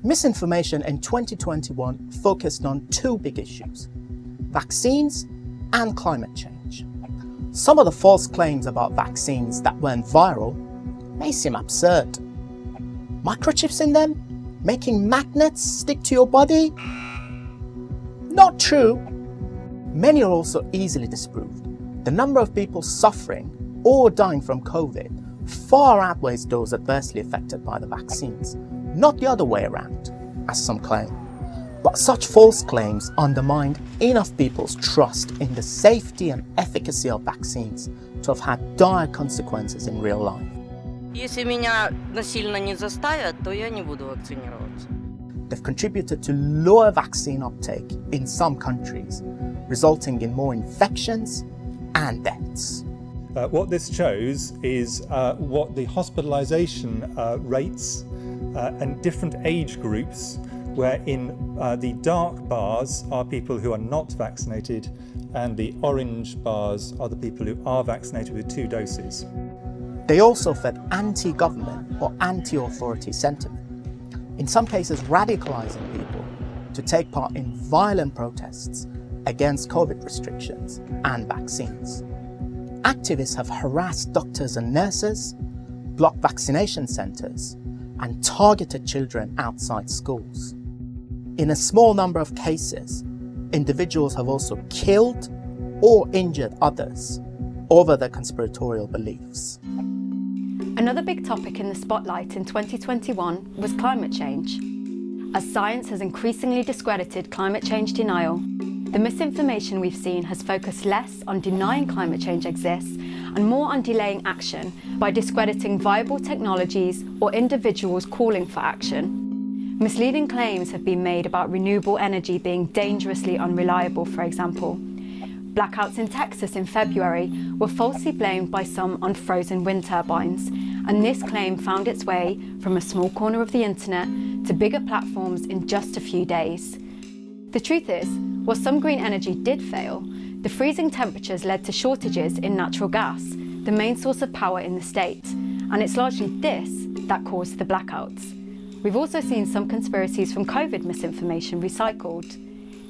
Misinformation in 2021 focused on two big issues: vaccines and climate change. Some of the false claims about vaccines that went viral may seem absurd. Microchips in them? Making magnets stick to your body? Not true. Many are also easily disproved. The number of people suffering or dying from COVID far outweighs those adversely affected by the vaccines, not the other way around, as some claim. But such false claims undermined enough people's trust in the safety and efficacy of vaccines to have had dire consequences in real life. Если меня насильно не заставят, то я не буду вакцинироваться. They've contributed to lower vaccine uptake in some countries, resulting in more infections and deaths. What this shows is what the hospitalisation rates and different age groups, where in the dark bars are people who are not vaccinated and the orange bars are the people who are vaccinated with 2 doses. They also fed anti-government or anti-authority sentiment, in some cases radicalising people to take part in violent protests against COVID restrictions and vaccines. Activists have harassed doctors and nurses, blocked vaccination centres, and targeted children outside schools. In a small number of cases, individuals have also killed or injured others over their conspiratorial beliefs. Another big topic in the spotlight in 2021 was climate change. As science has increasingly discredited climate change denial, the misinformation we've seen has focused less on denying climate change exists and more on delaying action by discrediting viable technologies or individuals calling for action. Misleading claims have been made about renewable energy being dangerously unreliable, for example. Blackouts in Texas in February were falsely blamed by some on frozen wind turbines, and this claim found its way from a small corner of the internet to bigger platforms in just a few days. The truth is, while some green energy did fail, the freezing temperatures led to shortages in natural gas, the main source of power in the state, and it's largely this that caused the blackouts. We've also seen some conspiracies from COVID misinformation recycled.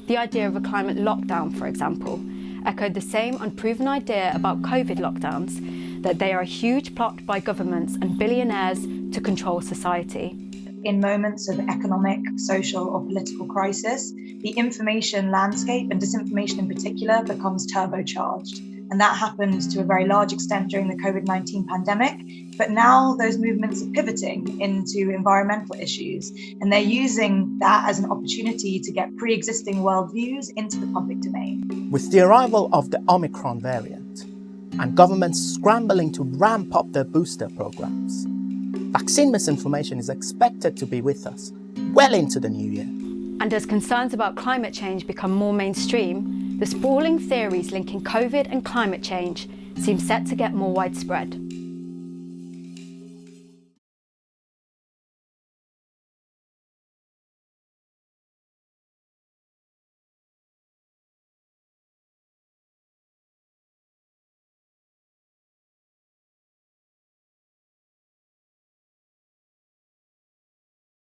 The idea of a climate lockdown, for example, echoed the same unproven idea about COVID lockdowns, that they are a huge plot by governments and billionaires to control society. In moments of economic, social or political crisis, the information landscape and disinformation in particular becomes turbocharged. And that happened to a very large extent during the COVID-19 pandemic. But now those movements are pivoting into environmental issues, and they're using that as an opportunity to get pre-existing worldviews into the public domain. With the arrival of the Omicron variant and governments scrambling to ramp up their booster programs, vaccine misinformation is expected to be with us well into the new year. And as concerns about climate change become more mainstream, the sprawling theories linking COVID and climate change seem set to get more widespread.